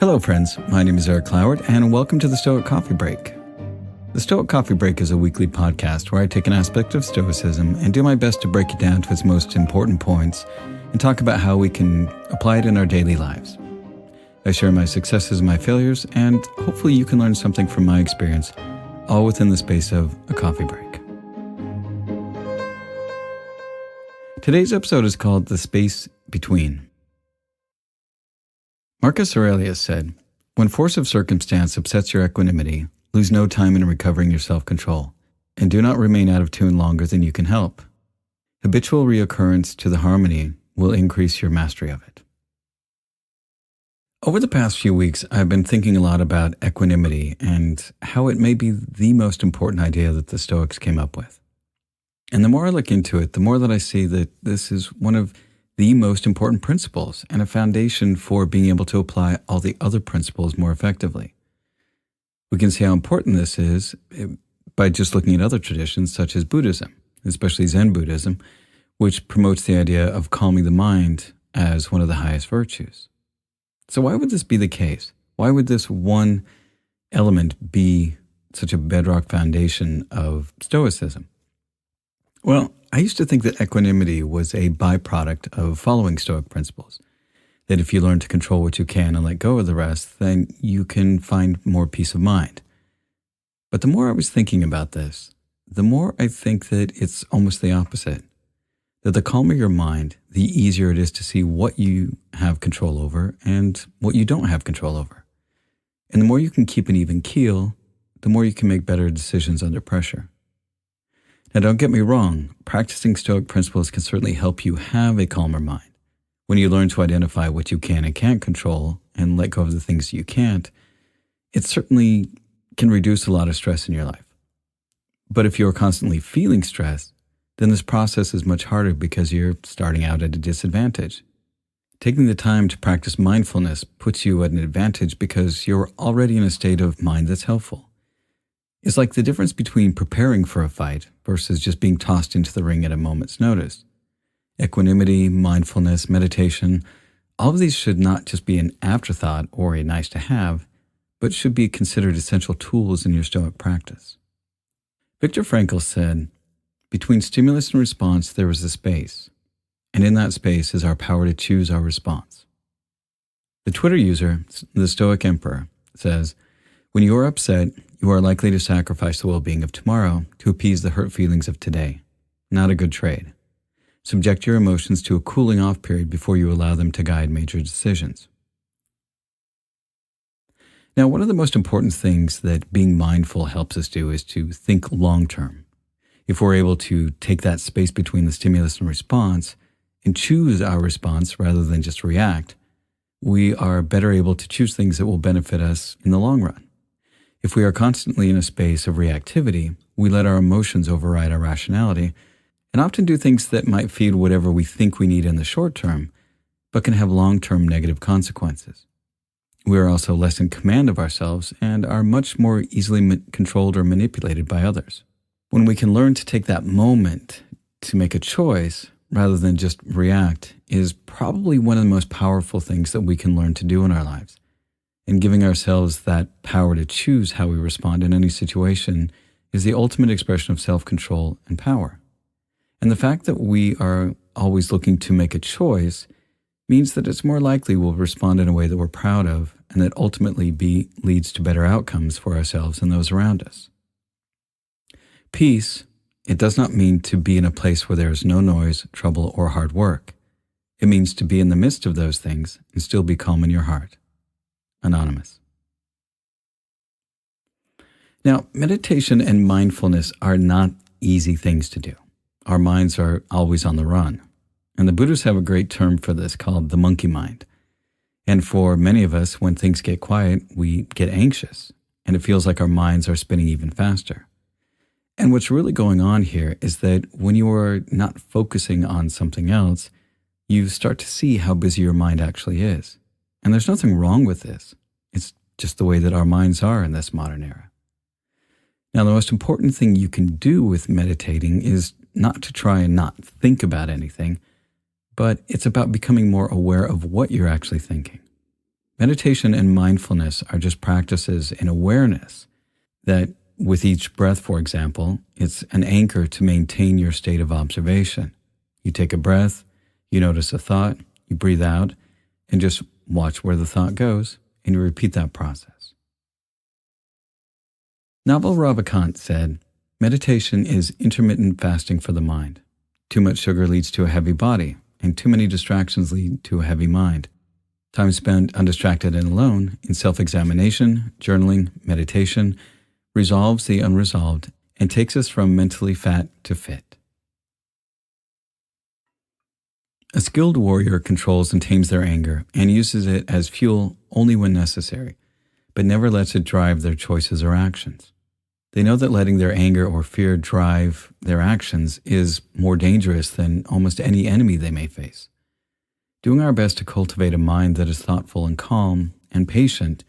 Hello friends, my name is Eric Cloward and welcome to the Stoic Coffee Break. The Stoic Coffee Break is a weekly podcast where I take an aspect of Stoicism and do my best to break it down to its most important points and talk about how we can apply it in our daily lives. I share my successes and my failures, and hopefully you can learn something from my experience, all within the space of a coffee break. Today's episode is called The Space Between. Marcus Aurelius said, "When force of circumstance upsets your equanimity, lose no time in recovering your self-control, and do not remain out of tune longer than you can help. Habitual recurrence to the harmony will increase your mastery of it." Over the past few weeks, I've been thinking a lot about equanimity and how it may be the most important idea that the Stoics came up with. And the more I look into it, the more that I see that this is one of the most important principles and a foundation for being able to apply all the other principles more effectively. We can see how important this is by just looking at other traditions such as Buddhism, especially Zen Buddhism, which promotes the idea of calming the mind as one of the highest virtues. So why would this be the case? Why would this one element be such a bedrock foundation of Stoicism? Well, I used to think that equanimity was a byproduct of following Stoic principles, that if you learn to control what you can and let go of the rest, then you can find more peace of mind. But the more I was thinking about this, the more I think that it's almost the opposite, that the calmer your mind, the easier it is to see what you have control over and what you don't have control over. And the more you can keep an even keel, the more you can make better decisions under pressure. Now, don't get me wrong, practicing Stoic principles can certainly help you have a calmer mind. When you learn to identify what you can and can't control and let go of the things you can't, it certainly can reduce a lot of stress in your life. But if you're constantly feeling stress, then this process is much harder because you're starting out at a disadvantage. Taking the time to practice mindfulness puts you at an advantage because you're already in a state of mind that's helpful. It's like the difference between preparing for a fight versus just being tossed into the ring at a moment's notice. Equanimity, mindfulness, meditation, all of these should not just be an afterthought or a nice to have, but should be considered essential tools in your Stoic practice. Viktor Frankl said, "Between stimulus and response, there is a space, and in that space is our power to choose our response." The Twitter user, the Stoic Emperor, says, "When you are upset, you are likely to sacrifice the well-being of tomorrow to appease the hurt feelings of today. Not a good trade. Subject your emotions to a cooling-off period before you allow them to guide major decisions." Now, one of the most important things that being mindful helps us do is to think long-term. If we're able to take that space between the stimulus and response and choose our response rather than just react, we are better able to choose things that will benefit us in the long run. If we are constantly in a space of reactivity, we let our emotions override our rationality and often do things that might feed whatever we think we need in the short term, but can have long-term negative consequences. We are also less in command of ourselves and are much more easily controlled or manipulated by others. When we can learn to take that moment to make a choice rather than just react is probably one of the most powerful things that we can learn to do in our lives. And giving ourselves that power to choose how we respond in any situation is the ultimate expression of self-control and power. And the fact that we are always looking to make a choice means that it's more likely we'll respond in a way that we're proud of and that ultimately leads to better outcomes for ourselves and those around us. Peace, it does not mean to be in a place where there is no noise, trouble, or hard work. It means to be in the midst of those things and still be calm in your heart. Anonymous. Now, meditation and mindfulness are not easy things to do. Our minds are always on the run. And the Buddhists have a great term for this called the monkey mind. And for many of us, when things get quiet, we get anxious, and it feels like our minds are spinning even faster. And what's really going on here is that when you are not focusing on something else, you start to see how busy your mind actually is. And there's nothing wrong with this. It's just the way that our minds are in this modern era. Now, the most important thing you can do with meditating is not to try and not think about anything, but it's about becoming more aware of what you're actually thinking. Meditation and mindfulness are just practices in awareness that, with each breath, for example, it's an anchor to maintain your state of observation. You take a breath, you notice a thought, you breathe out, and just watch where the thought goes, and you repeat that process. Naval Ravikant said, meditation is intermittent fasting for the mind. Too much sugar leads to a heavy body, and too many distractions lead to a heavy mind. Time spent undistracted and alone in self-examination, journaling, meditation, resolves the unresolved and takes us from mentally fat to fit. A skilled warrior controls and tames their anger and uses it as fuel only when necessary, but never lets it drive their choices or actions. They know that letting their anger or fear drive their actions is more dangerous than almost any enemy they may face. Doing our best to cultivate a mind that is thoughtful and calm and patient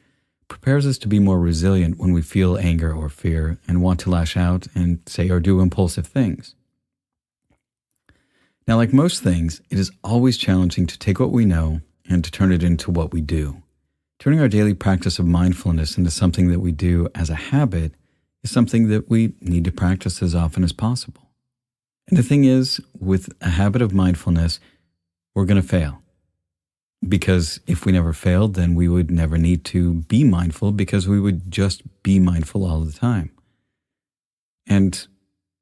prepares us to be more resilient when we feel anger or fear and want to lash out and say or do impulsive things. Now, like most things, it is always challenging to take what we know and to turn it into what we do. Turning our daily practice of mindfulness into something that we do as a habit is something that we need to practice as often as possible. And the thing is, with a habit of mindfulness, we're going to fail. Because if we never failed, then we would never need to be mindful because we would just be mindful all the time. And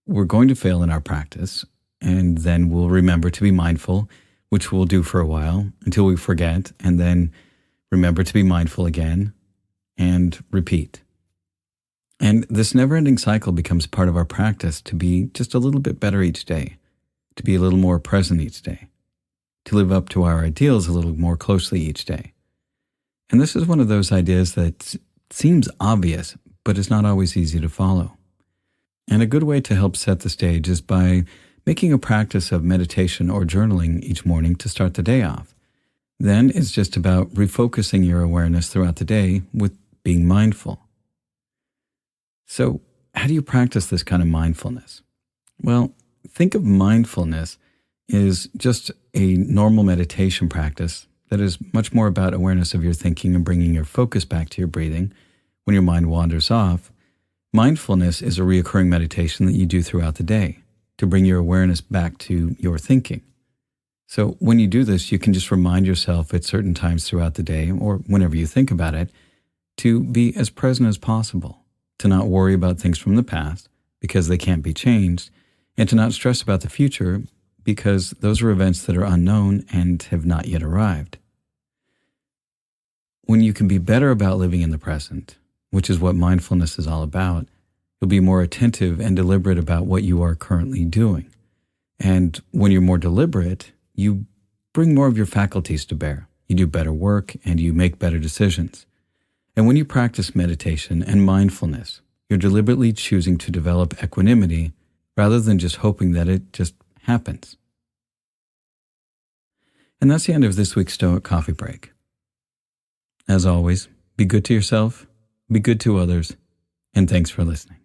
we're going to fail in our practice, and then we'll remember to be mindful, which we'll do for a while until we forget, and then remember to be mindful again, and repeat. And this never-ending cycle becomes part of our practice to be just a little bit better each day, to be a little more present each day, to live up to our ideals a little more closely each day. And this is one of those ideas that seems obvious, but is not always easy to follow. And a good way to help set the stage is by making a practice of meditation or journaling each morning to start the day off. Then it's just about refocusing your awareness throughout the day with being mindful. So, how do you practice this kind of mindfulness? Well, think of mindfulness as just a normal meditation practice that is much more about awareness of your thinking and bringing your focus back to your breathing when your mind wanders off. Mindfulness is a recurring meditation that you do throughout the day to bring your awareness back to your thinking. So when you do this, you can just remind yourself at certain times throughout the day, or whenever you think about it, to be as present as possible, to not worry about things from the past because they can't be changed, and to not stress about the future because those are events that are unknown and have not yet arrived. When you can be better about living in the present, which is what mindfulness is all about, you'll be more attentive and deliberate about what you are currently doing. And when you're more deliberate, you bring more of your faculties to bear. You do better work and you make better decisions. And when you practice meditation and mindfulness, you're deliberately choosing to develop equanimity rather than just hoping that it just happens. And that's the end of this week's Stoic Coffee Break. As always, be good to yourself, be good to others, and thanks for listening.